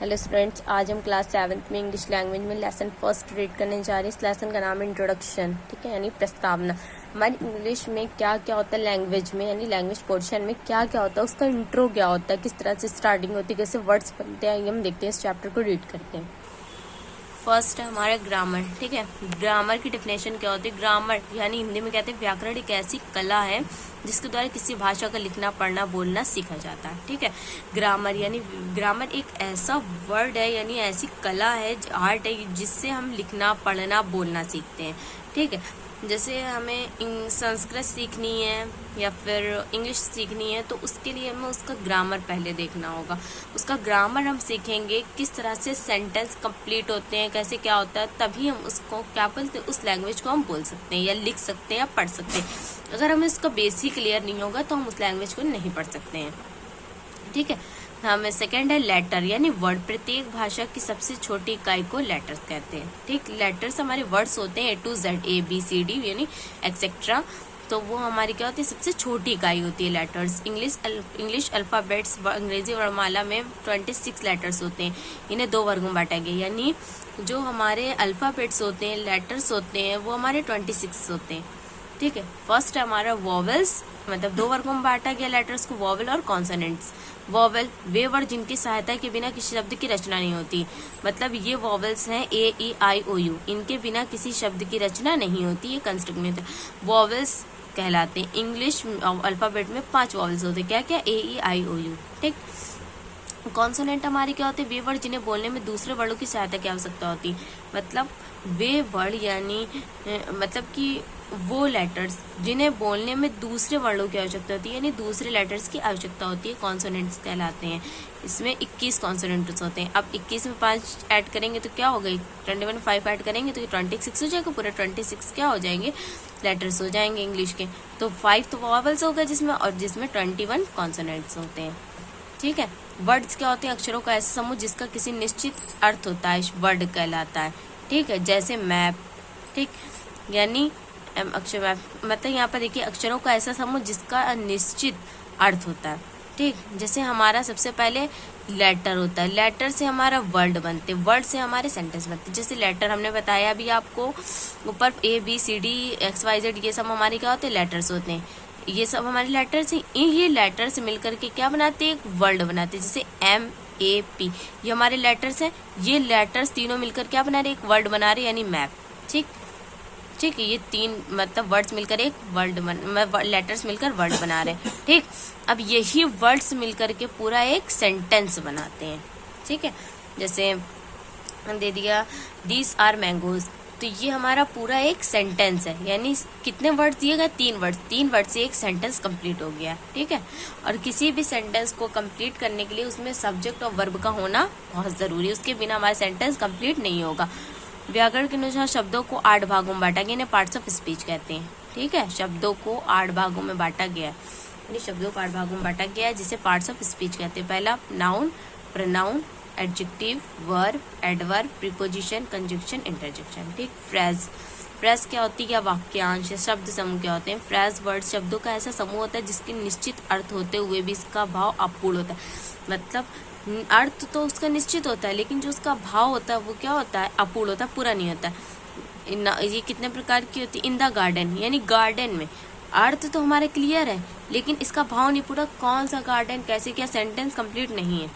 Hello students, आज हम class 7th में इंग्लिश लैंग्वेज में लेसन फर्स्ट रीड करने जा रहे हैं। इस लेसन का नाम है इंट्रोडक्शन, ठीक है, यानी प्रस्तावना। हमारी इंग्लिश में क्या क्या होता है, लैंग्वेज में यानी लैंग्वेज पोर्शन में क्या क्या होता है, उसका इंट्रो क्या होता है, किस तरह से स्टार्टिंग होती है, कैसे वर्ड्स बनते हैं, ये हम देखते हैं। इस चैप्टर को रीड करते हैं। फर्स्ट है हमारा ग्रामर, ठीक है। ग्रामर की डेफिनेशन क्या होती है? ग्रामर यानी हिंदी में कहते हैं व्याकरण एक ऐसी कला है जिसके द्वारा किसी भाषा का लिखना, पढ़ना, बोलना सीखा जाता है, ठीक है। ग्रामर यानी ग्रामर एक ऐसा वर्ड है यानी ऐसी कला है, आर्ट है, जिससे हम लिखना, पढ़ना, बोलना सीखते हैं, ठीक है। जैसे हमें संस्कृत सीखनी है या फिर इंग्लिश सीखनी है तो उसके लिए हमें उसका ग्रामर पहले देखना होगा। उसका ग्रामर हम सीखेंगे, किस तरह से सेंटेंस कंप्लीट होते हैं, कैसे क्या होता है, तभी हम उसको क्या बोलते हैं, उस लैंग्वेज को हम बोल सकते हैं या लिख सकते हैं या पढ़ सकते हैं। अगर हमें इसका बेसिक क्लियर नहीं होगा तो हम उस लैंग्वेज को नहीं पढ़ सकते हैं, ठीक है। हमें सेकंड है लेटर यानी वर्ड। प्रत्येक भाषा की सबसे छोटी इकाई को लेटर्स कहते हैं, ठीक। लेटर्स हमारे वर्ड्स होते हैं A to Z, ABCD यानी एक्सेट्रा। तो वो हमारी क्या होती है, सबसे छोटी इकाई होती है लेटर्स। इंग्लिश अल्फाबेट्स अंग्रेजी वर्णमाला में 26 लेटर्स होते हैं। इन्हें 2 वर्गों में बांटा गया, यानी जो हमारे अल्फाबेट्स होते हैं, लेटर्स होते हैं, वो हमारे 26 होते हैं, ठीक है। फर्स्ट है हमारा वॉवेल्स, मतलब 2 वर्गों में बांटा गया लेटर्स को, वॉवेल और कॉन्सोनेंट्स। वॉवेल वे वर्ड जिनकी सहायता के बिना किसी शब्द की रचना नहीं होती, मतलब ये वॉवेल्स हैं AEIOU, इनके बिना किसी शब्द की रचना नहीं होती, ये कंस्ट्रक्ट में होता है, वॉवेल्स कहलाते हैं। इंग्लिश अल्फाबेट में 5 वॉवेल्स होते हैं, क्या क्या, AEIOU, ठीक। कॉन्सोनेंट हमारी क्या होते हैं? वे वर्ड जिन्हें बोलने में दूसरे वर्डों की सहायता की आवश्यकता होती है, मतलब वे वर्ड यानी मतलब कि वो लेटर्स जिन्हें बोलने में दूसरे वर्डों की आवश्यकता होती है, यानी दूसरे लेटर्स की आवश्यकता होती है, कॉन्सोनेंट्स कहलाते हैं। इसमें 21 कॉन्सोनेंट्स होते हैं। अब 21 में 5 ऐड करेंगे तो क्या हो गई, 21 में 5 ऐड करेंगे तो 26 हो जाएगा, पूरे 26 क्या हो जाएंगे, लेटर्स हो जाएंगे इंग्लिश के। तो 5 तो वॉवेल्स हो गए जिसमें, और जिसमें 21 कॉन्सोनेंट्स होते हैं, ठीक है। वर्ड्स क्या होते हैं? अक्षरों का ऐसा समूह जिसका किसी निश्चित अर्थ होता है, वर्ड कहलाता है, ठीक है। जैसे मैप, ठीक, यानी अक्षर मैप मतलब यहाँ पर देखिए अक्षरों का ऐसा समूह जिसका निश्चित अर्थ होता है, ठीक। जैसे हमारा सबसे पहले लेटर होता है, लेटर से हमारा वर्ड बनते, वर्ड से हमारे सेंटेंस बनते। जैसे लेटर हमने बताया अभी आपको ऊपर ABCD XYZ, ये सब हमारे क्या होते हैं, लेटर्स होते हैं। ये सब हमारे लेटर्स हैं, ये लेटर्स मिलकर के क्या बनाते हैं, एक वर्ड बनाते हैं। जैसे MAP, ये हमारे लेटर्स हैं, ये लेटर्स तीनों मिलकर क्या बना रहे, एक वर्ड बना रहे, यानी मैप, ठीक, ठीक है। ये 3 मतलब वर्ड्स मिलकर एक वर्ड लेटर्स मिलकर वर्ड बना रहे हैं, ठीक। अब यही वर्ड्स मिलकर के पूरा एक सेंटेंस बनाते हैं, ठीक है। जैसे दे दिया दीज आर मैंगोज, तो ये हमारा पूरा एक सेंटेंस है, यानी कितने वर्ड्स दिए गए, 3 वर्ड्स, 3 वर्ड से एक सेंटेंस कंप्लीट हो गया, ठीक है। और किसी भी सेंटेंस को कंप्लीट करने के लिए उसमें सब्जेक्ट और वर्ब का होना बहुत जरूरी है, उसके बिना हमारा सेंटेंस कंप्लीट नहीं होगा। व्याकरण के अनुसार शब्दों को 8 भागों में बांटा गया, इन्हें पार्ट्स ऑफ स्पीच कहते हैं, ठीक है। शब्दों को 8 भागों में बांटा गया है, यानी शब्दों को 8 भागों में बांटा गया है, जिसे पार्ट्स ऑफ स्पीच कहते हैं। पहला noun, pronoun, adjective, verb, adverb, preposition, conjunction, interjection, ठीक। फ्रेज, फ्रेज क्या होती है, वाक्यांश, शब्द समूह क्या होते हैं। फ्रेज वर्ड शब्दों का ऐसा समूह होता है जिसके निश्चित अर्थ होते हुए भी इसका भाव अपूर्ण होता है, मतलब अर्थ तो उसका निश्चित होता है लेकिन जो उसका भाव होता है वो क्या होता है, अपूर्ण होता है, पूरा नहीं होता है। ये कितने प्रकार की होती है, इन द गार्डन, यानी गार्डन में अर्थ तो हमारे क्लियर है लेकिन इसका भाव नहीं पूरा, कौन सा गार्डन, कैसे, क्या, सेंटेंस कंप्लीट नहीं है,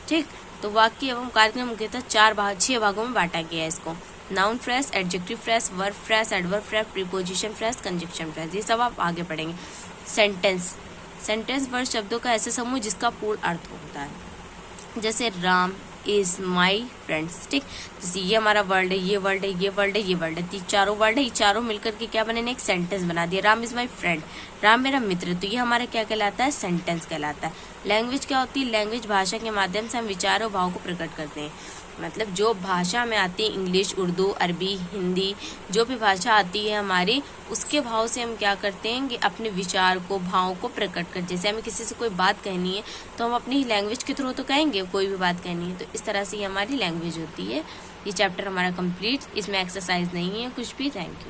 ठीक। तो वाक्य एवं कार्यक्रम मुख्यतः 6 भागों में बांटा गया है इसको। Noun phrase, adjective phrase, verb phrase, adverb phrase, preposition phrase, conjunction phrase, ये सब आप आगे पढ़ेंगे। सेंटेंस, सेंटेंस वर्ड शब्दों का ऐसा समूह जिसका पूर्ण अर्थ होता है। जैसे राम इज माई फ्रेंड्स, ठीक। जैसे ये हमारा वर्ड है, ये वर्ड है, ये वर्ड है, ये वर्ड है, चारों वर्ड है, ये चारों मिलकर के क्या बने, एक सेंटेंस बना दिया। Ram is my friend, Ram मेरा मित्र, तो ये हमारा क्या कहलाता है, सेंटेंस कहलाता है। लैंग्वेज क्या होती है? लैंग्वेज भाषा के माध्यम से हम विचार और भाव को प्रकट करते हैं, मतलब जो भाषा में आती है, इंग्लिश, उर्दू, अरबी, हिंदी, जो भी भाषा आती है हमारी, उसके भाव से हम क्या करते हैं कि अपने विचार को, भाव को प्रकट कर। जैसे हमें किसी से कोई बात कहनी है तो हम अपनी लैंग्वेज के थ्रू तो कहेंगे, कोई भी बात कहनी है, तो इस तरह से ये हमारी लैंग्वेज होती है। ये चैप्टर हमारा कंप्लीट, इसमें एक्सरसाइज नहीं है कुछ भी। Thank you.